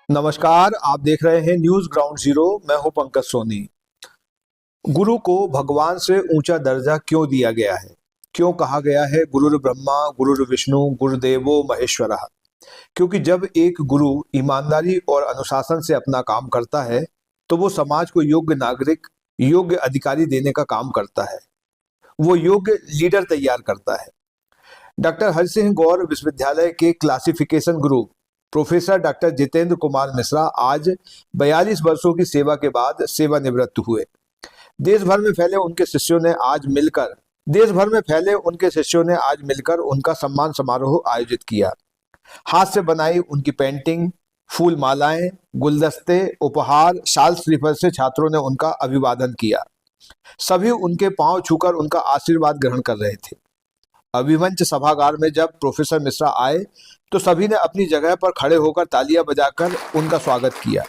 नमस्कार, आप देख रहे हैं न्यूज ग्राउंड जीरो। मैं हूं पंकज सोनी। गुरु को भगवान से ऊंचा दर्जा क्यों दिया गया है? क्यों कहा गया है गुरुर् ब्रह्मा गुरुर् विष्णु गुरुदेवो महेश्वरः? क्योंकि जब एक गुरु ईमानदारी और अनुशासन से अपना काम करता है तो वो समाज को योग्य नागरिक, योग्य अधिकारी देने का काम करता है। वो योग्य लीडर तैयार करता है। डॉक्टर हरि सिंह गौर विश्वविद्यालय के क्लासिफिकेशन गुरु प्रोफेसर डॉक्टर जितेंद्र कुमार मिश्रा आज 42 वर्षों की सेवा के बाद सेवानिवृत्त हुए। देश भर में फैले उनके शिष्यों ने आज मिलकर उनका सम्मान समारोह आयोजित किया। हाथ से बनाई उनकी पेंटिंग, फूल मालाएं, गुलदस्ते, उपहार, शाल श्रीफल से छात्रों ने उनका अभिवादन किया। सभी उनके पांव छूकर उनका आशीर्वाद ग्रहण कर रहे थे। अभिमंच सभागार में जब प्रोफेसर मिश्रा आए तो सभी ने अपनी जगह पर खड़े होकर तालियां बजाकर उनका स्वागत किया।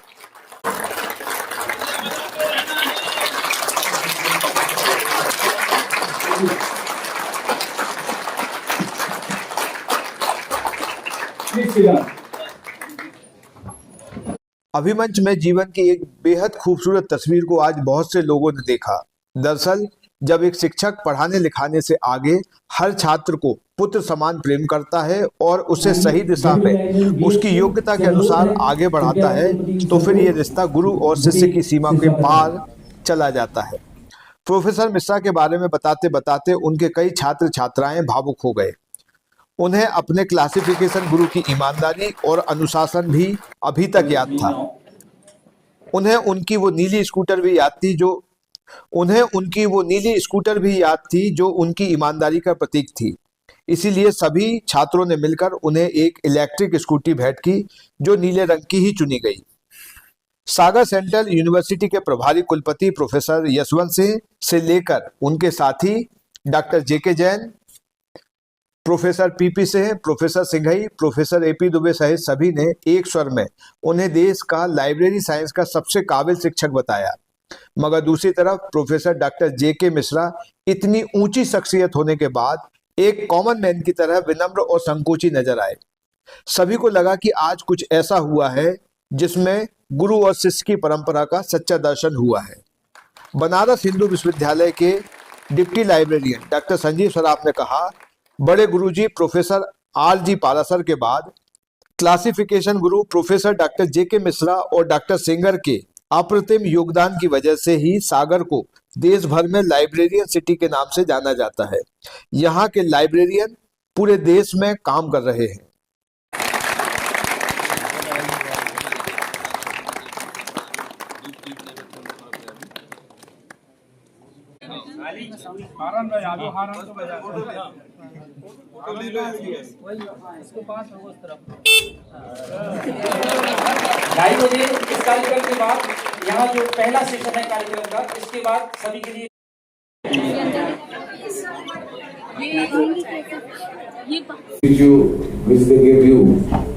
अभिमंच में जीवन की एक बेहद खूबसूरत तस्वीर को आज बहुत से लोगों ने देखा। दरअसल जब एक शिक्षक पढ़ाने लिखाने से आगे हर छात्र को पुत्र समान प्रेम करता है और उसे सही दिशा में उसकी योग्यता के अनुसार आगे बढ़ाता है तो फिर ये रिश्ता गुरु और शिष्य की सीमा के पार चला जाता है। प्रोफेसर मिश्रा के बारे में बताते बताते उनके कई छात्र छात्राएं भावुक हो गए। उन्हें अपने क्लासिफिकेशन गुरु की ईमानदारी और अनुशासन भी अभी तक याद था। उन्हें उनकी वो नीली स्कूटर भी याद थी जो उनकी ईमानदारी का प्रतीक थी। इसीलिए सभी छात्रों ने मिलकर उन्हें एक इलेक्ट्रिक स्कूटी भेंट की जो नीले रंग की ही चुनी गई। सागर सेंट्रल यूनिवर्सिटी के प्रभारी कुलपति प्रोफेसर यशवंत सिंह से लेकर उनके साथी doctor J K Jain, professor P P Singh, professor Singhai, professor A P Dubey सहित सभी ने एक स्वर में उन्हें देश का लाइब्रेरी साइंस का सबसे काबिल शिक्षक बताया। मगर दूसरी तरफ प्रोफेसर डॉक्टर जेके मिश्रा इतनी ऊंची शख्सियत होने के बाद एक कॉमन मैन की तरह विनम्र और संकोची नजर आए। सभी को लगा कि आज कुछ ऐसा हुआ है जिसमें गुरु और शिष्य की परंपरा का सच्चा दर्शन हुआ है। बनारस हिंदू विश्वविद्यालय के deputy librarian doctor Sanjeev Saraf ने कहा, बड़े गुरुजी प्रोफेसर आर.जी. पारासर के बाद क्लासिफिकेशन गुरु प्रोफेसर डॉक्टर जेके मिश्रा और डॉक्टर सेंगर के अप्रतिम योगदान की वजह से ही सागर को देश भर में लाइब्रेरियन सिटी के नाम से जाना जाता है। यहाँ के लाइब्रेरियन पूरे देश में काम कर रहे हैं। ढाई बजे इस कार्यक्रम के बाद यहाँ जो पहला सेशन है कार्यक्रम का, इसके बाद सभी के लिए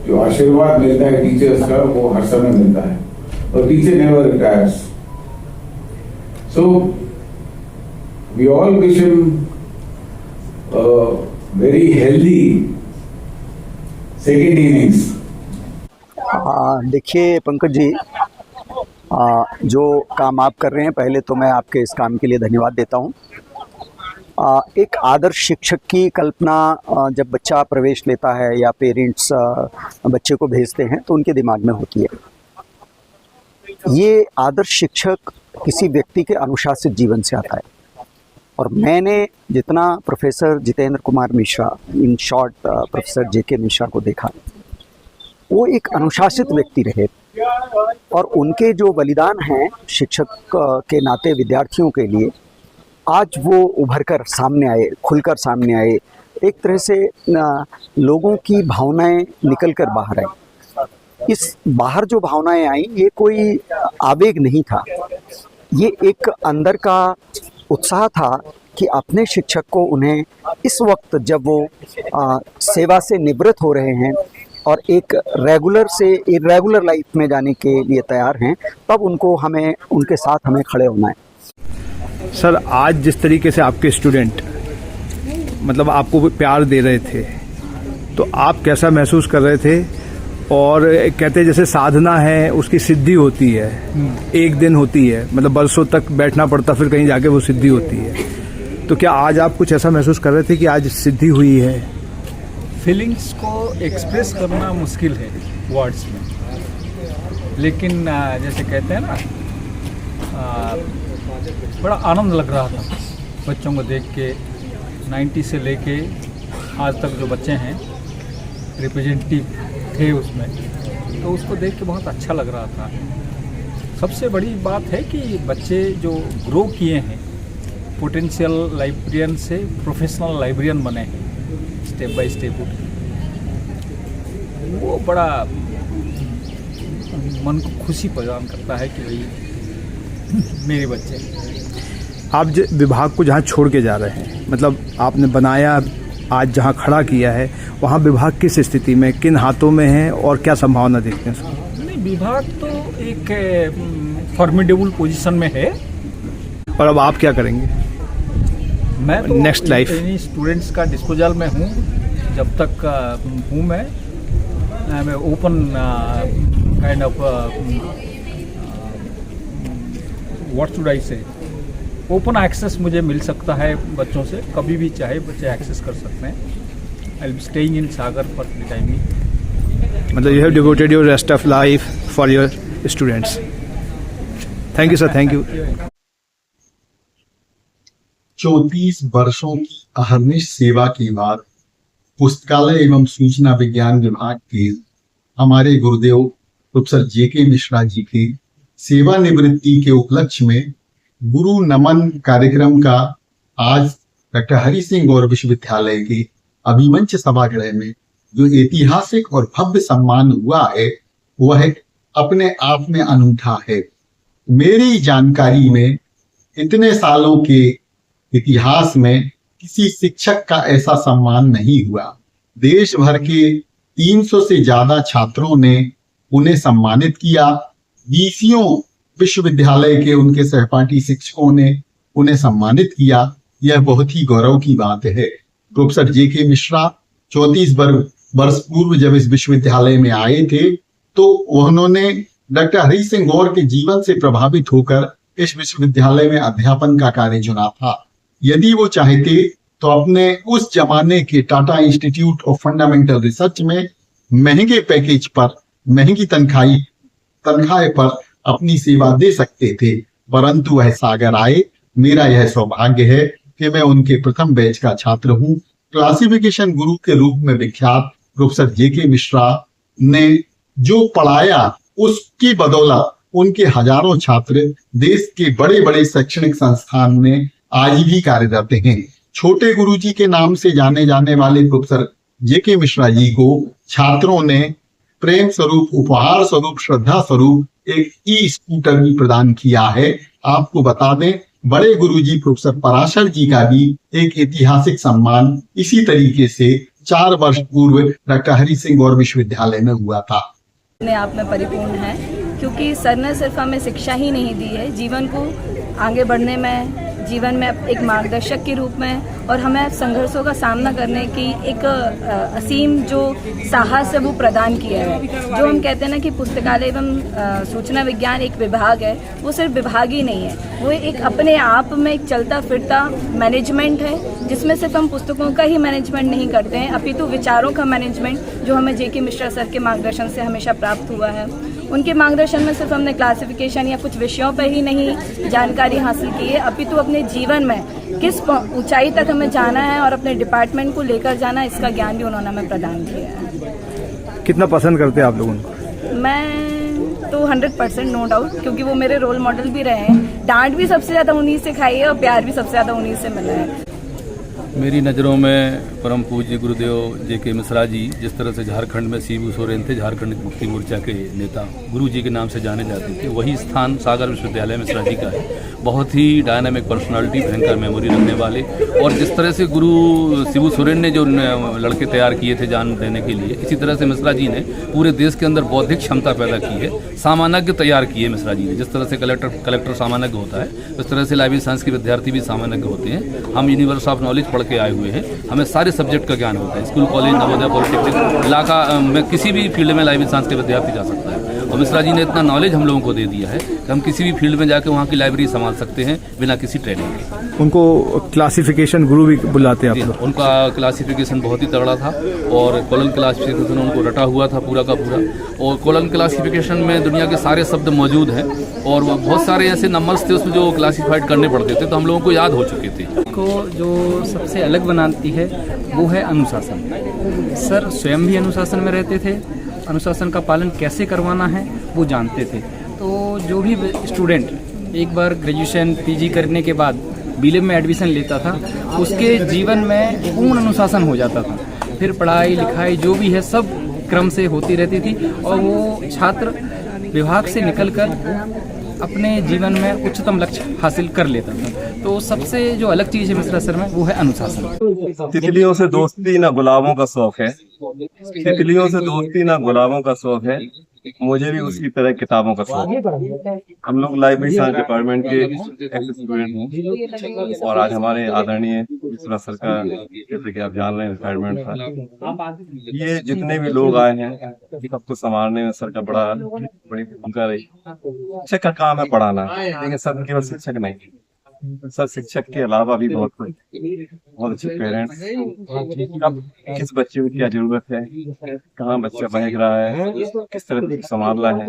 जो आशीर्वाद मिलता है टीचर्स का वो हर समय मिलता है और teacher never retires. So we all wish him very healthy second innings. देखिए पंकज जी, जो काम आप कर रहे हैं, पहले तो मैं आपके इस काम के लिए धन्यवाद देता हूं। एक आदर्श शिक्षक की कल्पना जब बच्चा प्रवेश लेता है या पेरेंट्स बच्चे को भेजते हैं तो उनके दिमाग में होती है। ये आदर्श शिक्षक किसी व्यक्ति के अनुशासित जीवन से आता है और मैंने जितना professor Jitendra Kumar Mishra, in short professor J K Mishra को देखा, वो एक अनुशासित व्यक्ति रहे और उनके जो बलिदान हैं शिक्षक के नाते विद्यार्थियों के लिए, आज वो उभर कर सामने आए, खुलकर सामने आए। एक तरह से लोगों की भावनाएं निकल कर बाहर आई। इस बाहर जो भावनाएं आई, ये कोई आवेग नहीं था, ये एक अंदर का उत्साह था कि अपने शिक्षक को उन्हें इस वक्त जब वो सेवा से निवृत्त हो रहे हैं और एक रेगुलर से इरेगुलर लाइफ में जाने के लिए तैयार हैं, तब उनके साथ हमें खड़े होना है। सर, आज जिस तरीके से आपके स्टूडेंट मतलब आपको प्यार दे रहे थे, तो आप कैसा महसूस कर रहे थे? और कहते हैं जैसे साधना है उसकी सिद्धि होती है, एक दिन होती है, मतलब बरसों तक बैठना पड़ता फिर कहीं जाके वो सिद्धि होती है। तो क्या आज आप कुछ ऐसा महसूस कर रहे थे कि आज सिद्धि हुई है? फीलिंग्स को एक्सप्रेस करना मुश्किल है वर्ड्स में, लेकिन जैसे कहते हैं ना, बड़ा आनंद लग रहा था बच्चों को देख के। 90 से लेके आज तक जो बच्चे हैं रिप्रेजेंटेटिव थे उसमें, तो उसको देख के बहुत अच्छा लग रहा था। सबसे बड़ी बात है कि बच्चे जो ग्रो किए हैं, पोटेंशियल लाइब्रेरियन से प्रोफेशनल लाइब्रेरियन बने हैं स्टेप बाय स्टेप, वो बड़ा मन को खुशी प्रदान करता है कि भाई मेरे बच्चे। आप विभाग को जहाँ छोड़ के जा रहे हैं, मतलब आपने बनाया, आज जहाँ खड़ा किया है, वहाँ विभाग किस स्थिति में, किन हाथों में है और क्या संभावना देखते हैं उसको? नहीं, विभाग तो एक फॉर्मिडेबल पोजीशन में है। और अब आप क्या करेंगे? मैं तो नेक्स्ट लाइफ स्टूडेंट्स का डिस्पोजल में हूँ जब तक हूँ। मैं open kind of what should I से, ओपन एक्सेस मुझे मिल सकता है बच्चों से, कभी भी चाहे बच्चे एक्सेस कर सकते हैं। I am staying in Sagar for the time. मतलब you have devoted your rest of life for your students. Thank you sir, thank you. 34 वर्षों की अहर्निश सेवा के बाद पुस्तकालय एवं सूचना विज्ञान विभाग के हमारे गुरुदेव प्रोफेसर जेके मिश्रा जी के सेवानिवृत्ति के उपलक्ष्य में गुरु नमन कार्यक्रम का आज डॉक्टर हरि सिंह गौर विश्वविद्यालय के अभिमंच सभागृह में जो ऐतिहासिक और भव्य सम्मान हुआ है, वह अपने आप में अनूठा है। मेरी जानकारी में इतने सालों के इतिहास में किसी शिक्षक का ऐसा सम्मान नहीं हुआ। देश भर के 300 से ज्यादा छात्रों ने उन्हें सम्मानित किया। 20 विश्वविद्यालय के उनके सहपाठी शिक्षकों ने उन्हें सम्मानित किया। यह बहुत ही गौरव की बात है। प्रोफेसर जेके मिश्रा 34 वर्ष पूर्व जब इस विश्वविद्यालय में आए थे, तो उन्होंने डॉक्टर हरि सिंह गौर के जीवन से प्रभावित होकर इस विश्वविद्यालय में अध्यापन का कार्य चुना था। यदि वो चाहते तो अपने उस जमाने के Tata institute of fundamental research में महंगे पैकेज पर, महंगी तनख्वाह पर अपनी सेवा दे सकते थे, परंतु वह सागर आए। मेरा यह सौभाग्य है कि मैं उनके प्रथम बैच का छात्र हूँ। क्लासिफिकेशन गुरु के रूप में विख्यात प्रोफेसर जेके मिश्रा ने जो पढ़ाया, उसकी बदौलत उनके हजारों छात्र देश के बड़े बड़े शैक्षणिक संस्थान में आज भी कार्यरत हैं। छोटे गुरुजी के नाम से जाने जाने वाले प्रोफेसर जेके मिश्रा जी को छात्रों ने प्रेम स्वरूप, उपहार स्वरूप, श्रद्धा स्वरूप एक ई-स्कूटर भी प्रदान किया है। आपको बता दें, बड़े गुरुजी प्रोफेसर पराशर जी का भी एक ऐतिहासिक सम्मान इसी तरीके से 4 वर्ष पूर्व डॉक्टर हरि सिंह गौर विश्वविद्यालय में हुआ था। अपने आप में परिपूर्ण है, क्योंकि सर ने सिर्फ हमें शिक्षा ही नहीं दी है, जीवन को आगे बढ़ने में, जीवन में एक मार्गदर्शक के रूप में, और हमें संघर्षों का सामना करने की एक असीम जो साहस है वो प्रदान किया है। जो हम कहते हैं ना कि पुस्तकालय एवं सूचना विज्ञान एक विभाग है, वो सिर्फ विभाग ही नहीं है, वो एक अपने आप में एक चलता फिरता मैनेजमेंट है, जिसमें सिर्फ हम पुस्तकों का ही मैनेजमेंट नहीं करते हैं, अपितु विचारों का मैनेजमेंट जो हमें जेके मिश्रा सर के मार्गदर्शन से हमेशा प्राप्त हुआ है। उनके मार्गदर्शन में सिर्फ हमने क्लासिफिकेशन या कुछ विषयों पर ही नहीं जानकारी हासिल की है, अपितु अपने जीवन में किस ऊंचाई तक हमें जाना है और अपने डिपार्टमेंट को लेकर जाना है, इसका ज्ञान भी उन्होंने हमें प्रदान किया है। कितना पसंद करते हैं आप लोगों को? मैं तो 100% नो डाउट, क्योंकि वो मेरे रोल मॉडल भी रहे हैं। डांट भी सबसे ज़्यादा उन्हीं से खाई है और प्यार भी सबसे ज़्यादा उन्हीं से मिला है। मेरी नज़रों में परम पूज्य गुरुदेव जेके मिश्रा जी जिस तरह से झारखंड में शिबू सोरेन थे, झारखंड मुक्ति मोर्चा के नेता, गुरु जी के नाम से जाने जाते थे, वही स्थान सागर विश्वविद्यालय मिश्रा जी का है। बहुत ही डायनामिक पर्सनालिटी, भयंकर मेमोरी रखने वाले, और जिस तरह से गुरु शिबू सोरेन ने जो लड़के तैयार किए थे जान देने के लिए, इसी तरह से मिश्रा जी ने पूरे देश के अंदर बौद्धिक क्षमता पैदा की है। सामान्यज्ञ तैयार किए मिश्रा जी ने। जिस तरह से कलेक्टर सामान्यज्ञ होता है, उस तरह से लाइब्रेरी साइंस के विद्यार्थी भी सामान्यज्ञ होते हैं। हम यूनिवर्स ऑफ नॉलेज पढ़ के आए हुए हैं, हमें सारे सब्जेक्ट का ज्ञान होता है। स्कूल, कॉलेज, नवोदय, पॉलिटेक्निक, इलाका में किसी भी फील्ड में लाइब्रेरी साइंस के विद्यार्थी जा सकता है। और मिश्रा जी ने इतना नॉलेज हम लोगों को दे दिया है कि हम किसी भी फील्ड में जाकर वहाँ की लाइब्रेरी संभाल सकते हैं बिना किसी ट्रेनिंग के। उनको क्लासिफिकेशन गुरु भी बुलाते हैं आप लोग? उनका क्लासिफिकेशन बहुत ही तगड़ा था और कॉलन क्लासिफिकेशन उनको रटा हुआ था पूरा का पूरा। और कॉलन क्लासिफिकेशन में दुनिया के सारे शब्द मौजूद हैं और वो बहुत सारे ऐसे नंबर्स थे उसमें जो क्लासिफाइड करने पड़ते थे, तो हम लोगों को याद हो चुके थे। को जो सबसे अलग बनाती है वो है अनुशासन। सर स्वयं भी अनुशासन में रहते थे, अनुशासन का पालन कैसे करवाना है वो जानते थे। तो जो भी स्टूडेंट एक बार ग्रेजुएशन पीजी करने के बाद बीलेब में एडमिशन लेता था, उसके जीवन में पूर्ण अनुशासन हो जाता था। फिर पढ़ाई लिखाई जो भी है सब क्रम से होती रहती थी और वो छात्र विभाग से निकलकर अपने जीवन में उच्चतम लक्ष्य हासिल कर लेता था। तो सबसे जो अलग चीज़ है मिश्रा सर में वो है अनुशासन। तितलियों से दोस्ती ना गुलाबों का शौक है, तितलियों से दोस्ती ना गुलाबों का शौक है, मुझे भी उसी तरह किताबों का शौक है। हम लोग लाइब्रेरी साइंस डिपार्टमेंट के एक्स स्टूडेंट हैं और आज हमारे आदरणीय मिश्रा सर का, जैसे कि आप जान रहे हैं, रिटायरमेंट था। ये जितने भी लोग आए हैं सबको संभालने में सर का बड़ी भूमिका रही। शिक्षक का काम है पढ़ाना, लेकिन सर केवल शिक्षक नहीं, सर शिक्षक के अलावा भी बहुत अच्छे पेरेंट्स, कब किस बच्चे को क्या जरूरत है, कहाँ बच्चा बहक रहा है, किस तरह से संभालना है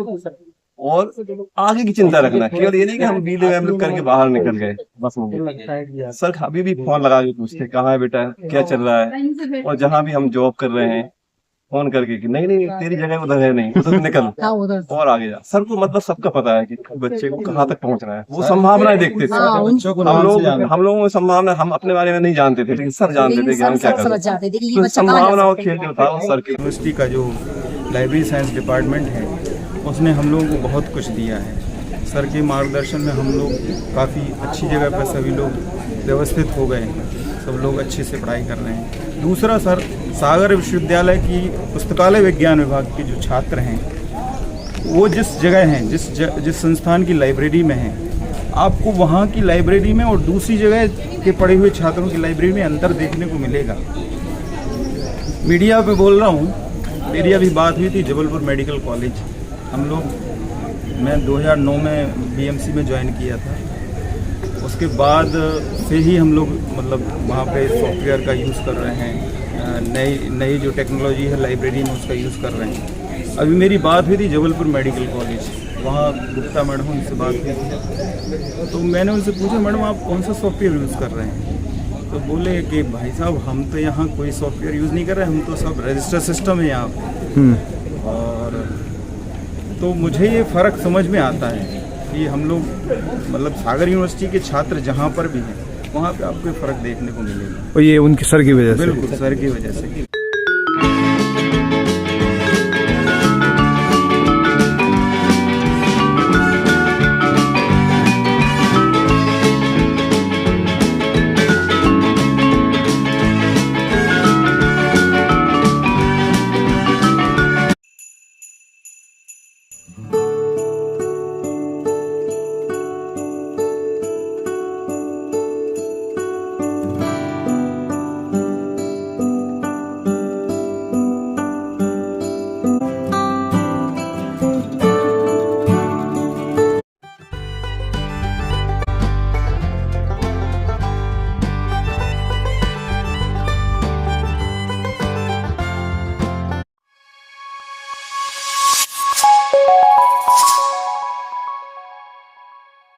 और आगे की चिंता रखना। केवल ये नहीं कि हम बीले करके बाहर निकल गए बस हो गया। सर अभी भी फोन लगा के पूछते कहाँ है बेटा, क्या चल रहा है। और जहाँ भी हम जॉब कर रहे हैं फोन करके कि नहीं तेरी जगह उधर है, नहीं उधर निकल और आगे जा। सर को मतलब सबका पता है कि बच्चे को कहाँ तक पहुँचना है, वो संभावनाएं देखते थे। हम लोगों में संभावना हम अपने बारे में नहीं जानते थे, लेकिन सर जानते थे कि हम क्या कर रहे हैं। संभावनाओं खेल जो था वो सर की। यूनिवर्सिटी का जो लाइब्रेरी साइंस डिपार्टमेंट है उसने हम लोगों को बहुत कुछ दिया है। सर के मार्गदर्शन में हम लोग काफ़ी अच्छी जगह पर सभी लोग व्यवस्थित हो गए हैं, सब लोग अच्छे से पढ़ाई कर रहे हैं। दूसरा सर, सागर विश्वविद्यालय की पुस्तकालय विज्ञान विभाग के जो छात्र हैं वो जिस जगह हैं, जिस संस्थान की लाइब्रेरी में हैं, आपको वहाँ की लाइब्रेरी में और दूसरी जगह के पढ़े हुए छात्रों की लाइब्रेरी में अंतर देखने को मिलेगा। मीडिया पे बोल रहा हूँ, मेरी अभी बात हुई थी जबलपुर मेडिकल कॉलेज। मैं 2009 में बीएमसी में ज्वाइन किया था। उसके बाद से ही हम लोग मतलब वहाँ पे सॉफ्टवेयर का यूज़ कर रहे हैं, नई जो टेक्नोलॉजी है लाइब्रेरी में उसका यूज़ कर रहे हैं। अभी मेरी बात हुई थी जबलपुर मेडिकल कॉलेज, वहाँ गुप्ता मैडम उनसे बात हुई थी, तो मैंने उनसे पूछा मैडम आप कौन सा सॉफ्टवेयर यूज़ कर रहे हैं। तो बोले कि भाई साहब हम तो यहाँ कोई सॉफ्टवेयर यूज़ नहीं कर रहे, हम तो सब रजिस्टर सिस्टम है यहाँ पे। और तो मुझे ये फ़र्क समझ में आता है कि हम लोग मतलब सागर यूनिवर्सिटी के छात्र जहाँ पर भी हैं वहाँ पे आपको फ़र्क देखने को मिलेगा। और ये उनके सर की वजह से? बिल्कुल सर की वजह से।